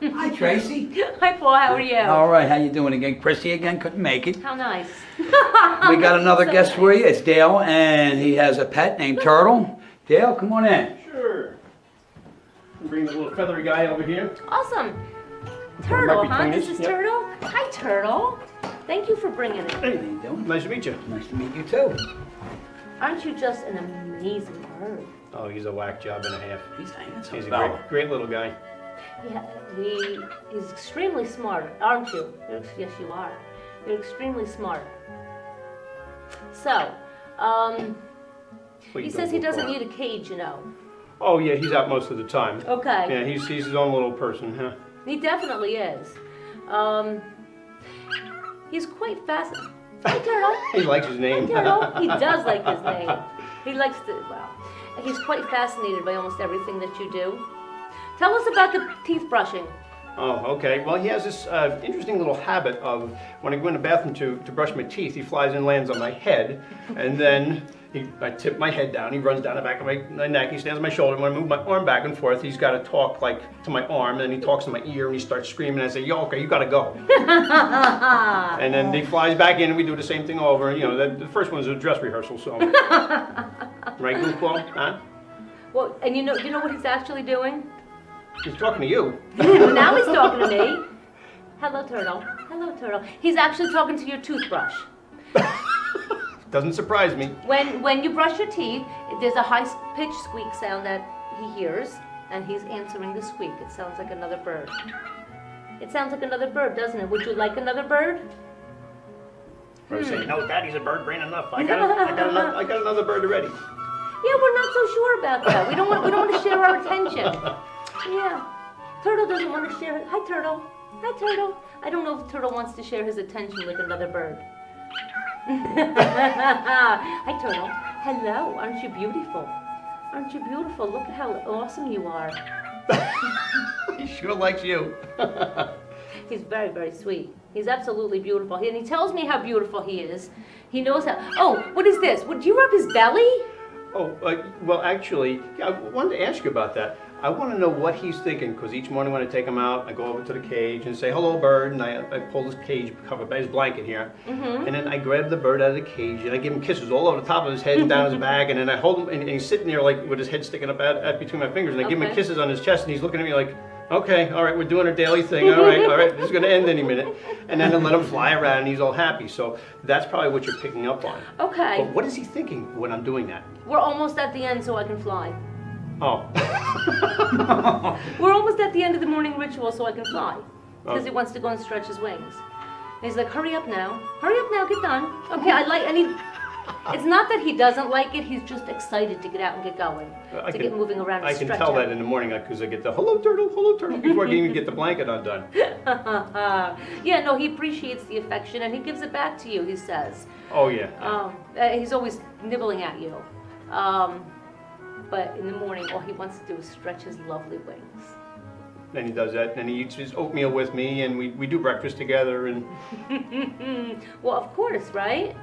Hi, Tracy. Hi, Paul. How are you? All right, how you doing again? Chrissy again couldn't make it. How nice. We got another guest for you. It's Dale, and he has a pet named Turtle. Dale, come on in. Sure. Bring the little feathery guy over here. Awesome. Turtle, huh? Between us, This is yep. Turtle? Hi, Turtle. Thank you for bringing it. How you doing? Nice to meet you. Nice to meet you too. Aren't you just an amazing bird? Oh, he's a whack job and a half. He's a handsome He's a fella. great little guy. Yeah, he's extremely smart, aren't you? Yes, you are. You're extremely smart. So, he says he doesn't need a cage, you know. Oh yeah, he's out most of the time. Okay. Yeah, he's his own little person, huh? He definitely is. He's quite fascinating. Hi, Turtle. He likes his name. Hi, Turtle. He does like his name. He likes to, well, he's quite fascinated by almost everything that you do. Tell us about the teeth brushing. Oh, okay. Well, he has this interesting little habit of when I go in the bathroom to brush my teeth, he flies and lands on my head, and then I tip my head down. He runs down the back of my neck. He stands on my shoulder. When I move my arm back and forth, he's got to talk like to my arm, and he talks to my ear, and he starts screaming. And I say, "Yo, okay, you got to go." And then he flies back in, and we do the same thing over. You know, the first one was a dress rehearsal, so right, goofball, huh? Well, and you know what he's actually doing? He's talking to you. Now he's talking to me. Hello, Turtle. Hello, Turtle. He's actually talking to your toothbrush. Doesn't surprise me. When you brush your teeth, there's a high-pitched squeak sound that he hears, and he's answering the squeak. It sounds like another bird. It sounds like another bird, doesn't it? Would you like another bird? I was saying, no, Daddy's a bird brain enough. I got another bird already. Yeah, we're not so sure about that. We don't want to share our attention. Yeah. Turtle doesn't want to share. Hi, Turtle. Hi, Turtle. I don't know if Turtle wants to share his attention with another bird. Hi, Turtle. Hello. Aren't you beautiful? Aren't you beautiful? Look at how awesome you are. He sure likes you. He's very, very sweet. He's absolutely beautiful. And he tells me how beautiful he is. He knows how. Oh, what is this? Would you rub his belly? Oh, well, actually, I wanted to ask you about that. I want to know what he's thinking, because each morning when I take him out, I go over to the cage and say, "Hello, bird," and I pull his cage covered by his blanket here, and then I grab the bird out of the cage and I give him kisses all over the top of his head and down his back, and then I hold him, and he's sitting there like with his head sticking up at between my fingers, and I give him kisses on his chest, and he's looking at me like, "Okay, all right, we're doing our daily thing, all right, this is going to end any minute," and then I let him fly around, and he's all happy. So that's probably what you're picking up on. Okay. But what is he thinking when I'm doing that? We're almost at the end, so I can fly. Oh. We're almost at the end of the morning ritual, so I can fly. Because he wants to go and stretch his wings. And he's like, hurry up now, get done. Okay, it's not that he doesn't like it, he's just excited to get out and get going. Get moving around and stretch I can tell out. that in the morning, because I get the hello turtle, before I can even get the blanket undone. Yeah, no, he appreciates the affection, and he gives it back to you, he says. Oh, yeah. He's always nibbling at you. But in the morning, all he wants to do is stretch his lovely wings. And he does that, and he eats his oatmeal with me, and we do breakfast together. And Well, of course, right?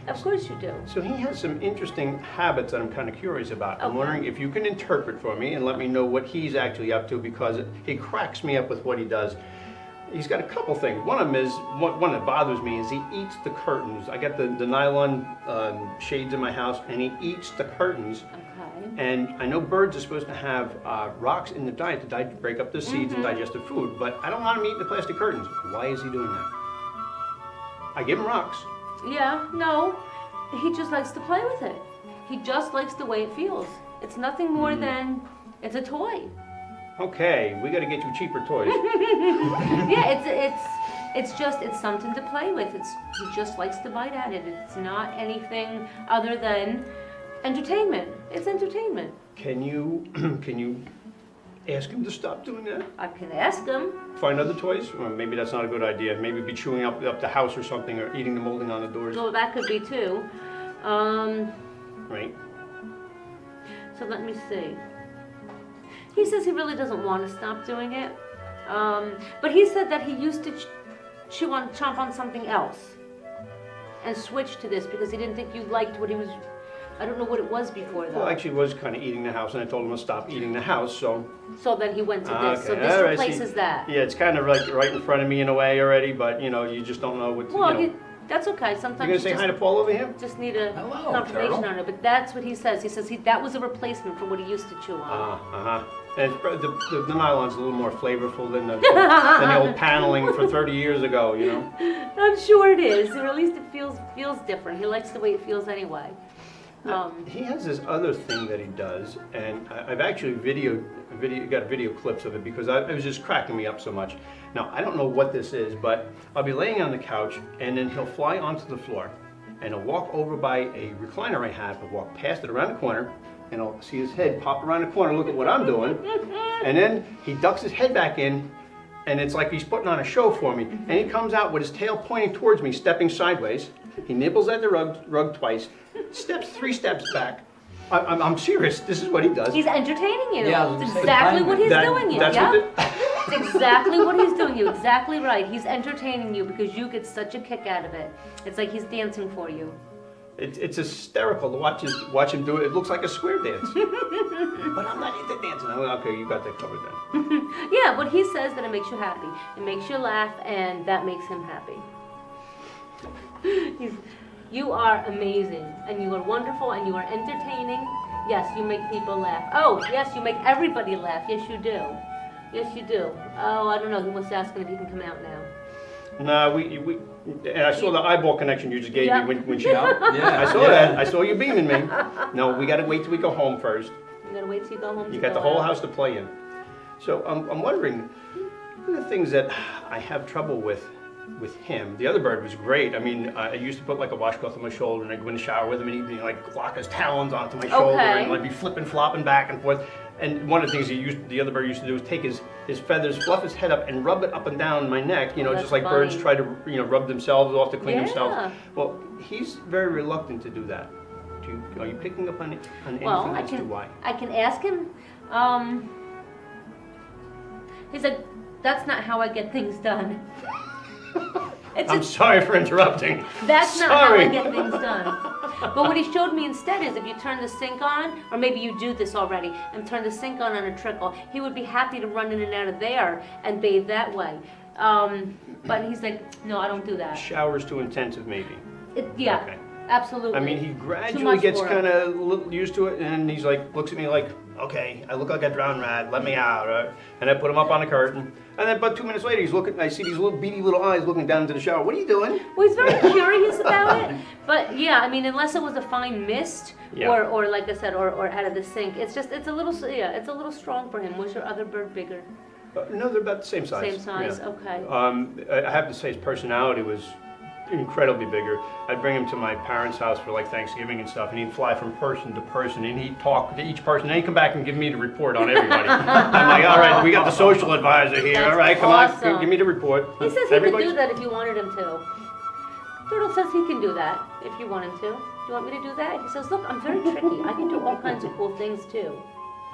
Of course you do. so he has some interesting habits that I'm kind of curious about. I'm Okay. wondering if you can interpret for me and let me know what he's actually up to, because he cracks me up with what he does. He's got a couple things. One of them is, one that bothers me is he eats the curtains. I got the nylon shades in my house, and he eats the curtains. Okay. And I know birds are supposed to have rocks in the diet to break up the seeds and digest the food, but I don't want him eating the plastic curtains. Why is he doing that? I give him rocks. Yeah, no, he just likes to play with it. He just likes the way it feels. It's nothing more than, it's a toy. Okay, we got to get you cheaper toys. Yeah, it's something to play with. He just likes to bite at it. It's not anything other than entertainment. It's entertainment. Can you ask him to stop doing that? I can ask him. Find other toys? Or maybe that's not a good idea. Maybe be chewing up the house or something, or eating the molding on the doors. So that could be too. Right. So let me see. He says he really doesn't want to stop doing it. But he said that he used to chomp on something else and switch to this because he didn't think you liked what he was I don't know what it was before though. Well, actually, it was kind of eating the house, and I told him to stop eating the house. So then he went to this. So okay, this all right, replaces see, that. Yeah, it's kind of like right in front of me in a way already, but you just don't know what. Well, that's okay. Sometimes You gonna say hi to Paul over here? just need a Hello, confirmation turtle. on it. But that's what he says. He says that was a replacement for what he used to chew on. And the nylon's a little more flavorful than the old paneling for 30 years ago, I'm sure it is, or at least it feels different. He likes the way it feels anyway. He has this other thing that he does, and I've actually got video clips of it because it was just cracking me up so much. Now, I don't know what this is, but I'll be laying on the couch, and then he'll fly onto the floor, and he'll walk over by a recliner I have, and walk past it around the corner, and I'll see his head pop around the corner, look at what I'm doing, and then he ducks his head back in, and it's like he's putting on a show for me, and he comes out with his tail pointing towards me, stepping sideways. He nibbles at the rug twice, steps 3 steps back. I'm serious. This is what he does. He's entertaining you. Yeah, It's it's exactly what he's doing. That's Yeah. what It's exactly what he's doing. You're exactly right. He's entertaining you because you get such a kick out of it. It's like he's dancing for you. It's hysterical to watch him do it. It looks like a square dance. But I'm not into dancing. Okay, you got that covered then. Yeah, but he says that it makes you happy. It makes you laugh, and that makes him happy. You are amazing, and you are wonderful, and you are entertaining. Yes, you make people laugh. Oh, yes, you make everybody laugh. Yes, you do. Yes, you do. Oh, I don't know. He was asking if he can come out now. No, and I saw the eyeball connection you just gave Yeah. me when she. Yeah. I saw that. I saw you beaming me. No, we got to wait till we go home first. You gotta wait till you go home. You to got the go whole out. house to play in. So I'm wondering, one of the things that I have trouble with him, the other bird was great. I mean, I used to put like a washcloth on my shoulder and I'd go in the shower with him and he'd like lock his talons onto my shoulder and I'd be flipping, flopping back and forth. And one of the things the other bird used to do was take his feathers, fluff his head up and rub it up and down my neck, That's just like funny. birds try to, rub themselves off to clean Yeah. themselves. Well, he's very reluctant to do that. Are you picking up on anything Well, as to why? I can ask him. He's like, that's not how I get things done. I'm sorry for interrupting. That's not how I Sorry. get things done. But what he showed me instead is if you turn the sink on, or maybe you do this already, and turn the sink on a trickle, he would be happy to run in and out of there and bathe that way. But he's like, no, I don't do that. Showers too intensive, maybe. Yeah, Okay. absolutely. I mean, he Too gradually much gets for him. kind of used to it, and he's like, looks at me like, okay, I look like a drowned rat, let me out. And I put him up on the curtain. And then about 2 minutes later, I see these little beady little eyes looking down into the shower. What are you doing? Well, he's very curious about it. But yeah, I mean, unless it was a fine mist, Yeah. or like I said, or out of the sink, it's a little strong for him. Was your other bird bigger? No, they're about the same size. Same size, Yeah. okay. I have to say his personality was incredibly bigger. I'd bring him to my parents' house for like Thanksgiving and stuff, and he'd fly from person to person, and he'd talk to each person, and he'd come back and give me the report on everybody. I'm like, all right, we got the social advisor here. That's All right, come awesome. on, give me the report. He says he could Everybody's- do that if you wanted him to. Turtle says he can do that if you want him to. Do you want me to do that? He says, look, I'm very tricky. I can do all kinds of cool things too.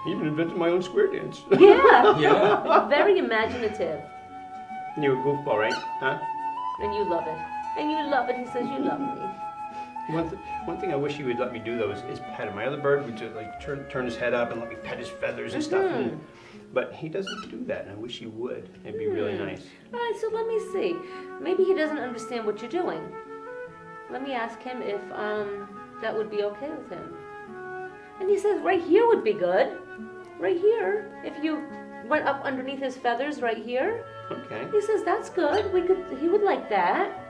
He even invented my own square dance. Yeah. Yeah. Very imaginative. You're a goofball, right? Huh? And you love it. And you love it. He says you love me. One thing I wish he would let me do though is pet him. My other bird would just like turn his head up and let me pet his feathers and stuff. But he doesn't do that, and I wish he would. It'd be really nice. All right, so let me see. Maybe he doesn't understand what you're doing. Let me ask him if that would be okay with him. And he says right here would be good. Right here. If you went up underneath his feathers right here. Okay. He says that's good. He would like that.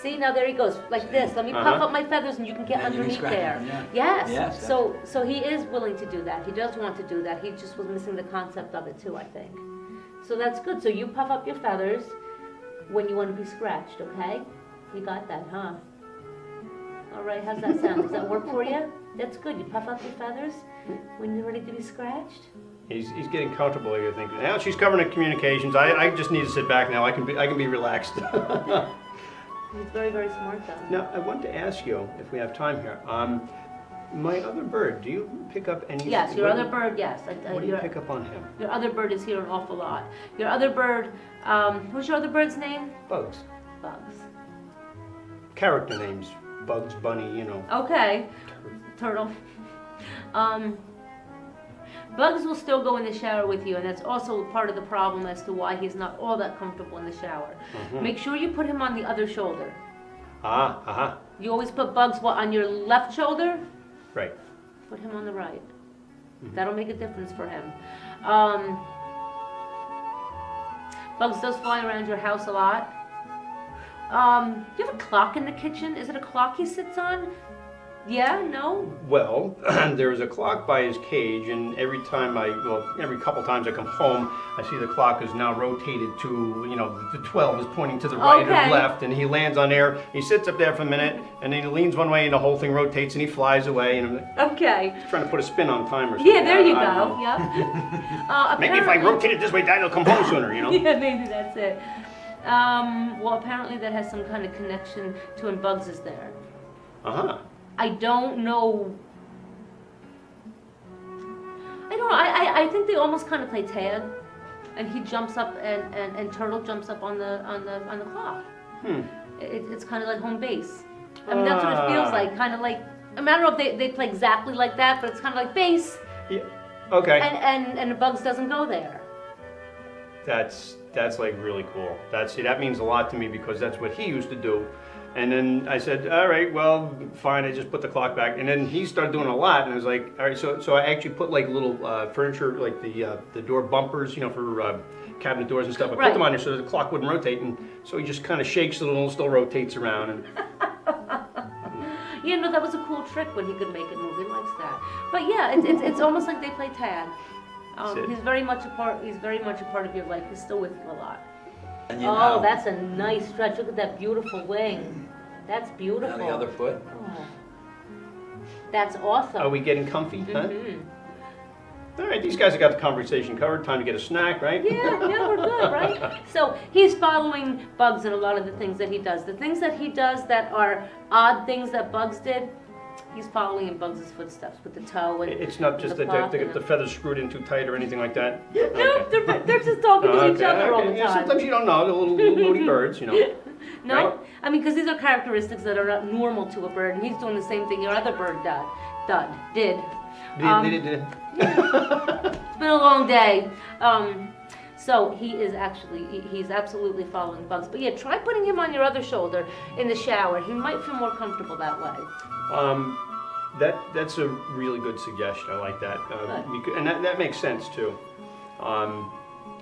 See, now there he goes, like this. Let me puff up my feathers and you can get And you can underneath scratch there. them, yeah. Yes. Yes, So he is willing to do that. He does want to do that. He just was missing the concept of it too, I think. So that's good. So you puff up your feathers when you want to be scratched, okay? You got that, huh? All right, how's that sound? Does that work for you? That's good. You puff up your feathers when you're ready to be scratched? He's getting comfortable here. Thinking now she's covering the communications. I just need to sit back now. I can be relaxed. He's very, very smart though. Now I want to ask you if we have time here. My other bird. Do you pick up any? Yes, your other bird, yes. What do you pick up on him? Your other bird is here an awful lot. Your other bird, what's your other bird's name? Bugs. Bugs. Character names. Bugs Bunny. Okay. Turtle. Bugs will still go in the shower with you, and that's also part of the problem as to why he's not all that comfortable in the shower. Make sure you put him on the other shoulder. You always put Bugs on your left shoulder. Right. Put him on the right. That'll make a difference for him. Bugs does fly around your house a lot. Do you have a clock in the kitchen? Is it a clock he sits on? Yeah? No? Well, there is a clock by his cage, and every couple times I come home, I see the clock is now rotated to, the 12 is pointing to the right or left, and he lands on there. He sits up there for a minute, and then he leans one way, and the whole thing rotates, and he flies away. And okay. He's trying to put a spin on time or something. Yeah, there you go. Yep. Maybe if I rotate it this way, Dad will come home sooner, Yeah, maybe that's it. Well, apparently that has some kind of connection to when Bugs is there. I don't know. I think they almost kind of play tag, and he jumps up and Turtle jumps up on the clock. It's kind of like home base. I mean, that's what it feels like. Kind of like, I don't know if they play exactly like that, but it's kind of like base. Yeah. Okay. And the Bugs doesn't go there. That's like really cool. That means a lot to me because that's what he used to do. And then I said, all right, well, fine. I just put the clock back. And then he started doing a lot, and I was like, all right. So I actually put like little furniture, like the door bumpers, for cabinet doors and stuff. I put them on there so the clock wouldn't rotate, and so he just kind of shakes it and still rotates around. And that was a cool trick when he could make it move. He likes that. But yeah, it's almost like they play tag. He's very much a part. He's very much a part of your life. He's still with you a lot. And that's a nice stretch. Look at that beautiful wing. That's beautiful. Now the other foot. Oh. That's awesome. Are we getting comfy? Huh? All right, these guys have got the conversation covered. Time to get a snack, right? Yeah, we're good, right? So he's following Bugs in a lot of the things that he does. The things that he does that are odd things that Bugs did, he's following in Bugs' footsteps with the toe and it's not just that they get the feathers screwed in too tight or anything like that? No, they're just talking to each other all the time. Yeah, sometimes you don't know, the little moody birds, No? Right? I mean, because these are characteristics that are not normal to a bird, and he's doing the same thing your other bird did. It's been a long day. So he's absolutely following Bugs. But yeah, try putting him on your other shoulder in the shower. He might feel more comfortable that way. That's a really good suggestion. I like that, and that makes sense too.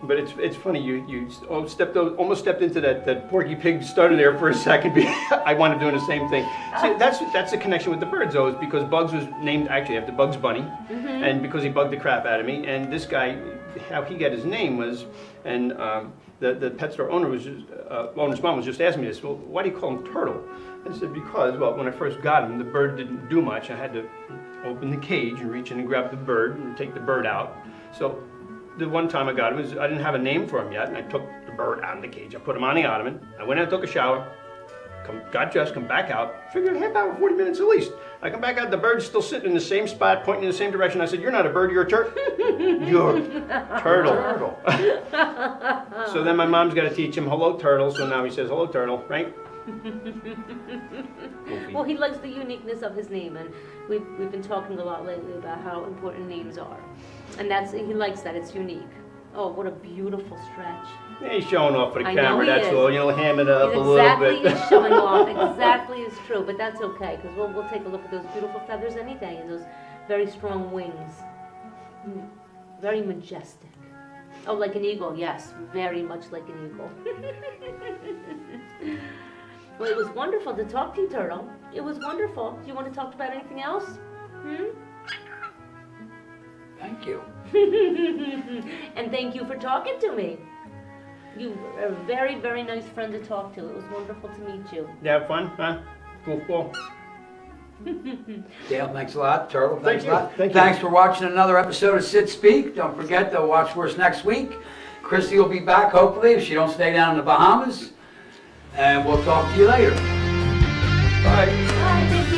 But it's funny you almost stepped into that Porky Pig starter there for a second. I wanted doing the same thing. See, that's the connection with the birds though, is because Bugs was named actually after Bugs Bunny, and because he bugged the crap out of me. And this guy, how he got his name was, and the pet store owner's mom was just asking me this. Well, why do you call him Turtle? I said because when I first got him, the bird didn't do much. I had to open the cage and reach in and grab the bird and take the bird out. So the one time I got him, I didn't have a name for him yet, and I took the bird out of the cage. I put him on the ottoman. I went out and took a shower, got dressed, come back out, figured a half hour, 40 minutes at least. I come back out, the bird's still sitting in the same spot, pointing in the same direction. I said, you're not a bird, you're a turtle. You're a turtle. So then my mom's got to teach him, hello, turtle. So now he says, hello, turtle, right? Well, he likes the uniqueness of his name, and we've been talking a lot lately about how important names are, and he likes that. It's unique. Oh, what a beautiful stretch. Yeah, he's showing off for the camera. That's all. Ham it up a little bit. Exactly, he's showing off. Exactly is true, but that's okay because we'll take a look at those beautiful feathers any day and those very strong wings. Very majestic. Oh, like an eagle. Yes, very much like an eagle. Well, it was wonderful to talk to you, Turtle. It was wonderful. Do you want to talk about anything else? Thank you. And thank you for talking to me. You are a very, very nice friend to talk to. It was wonderful to meet you. You have fun, huh? Cool. Dale, thanks a lot. Turtle, thanks a lot. Thank you. Thanks for watching another episode of SitSpeak. Don't forget to watch for us next week. Christy will be back, hopefully, if she don't stay down in the Bahamas. And we'll talk to you later. Bye. Bye.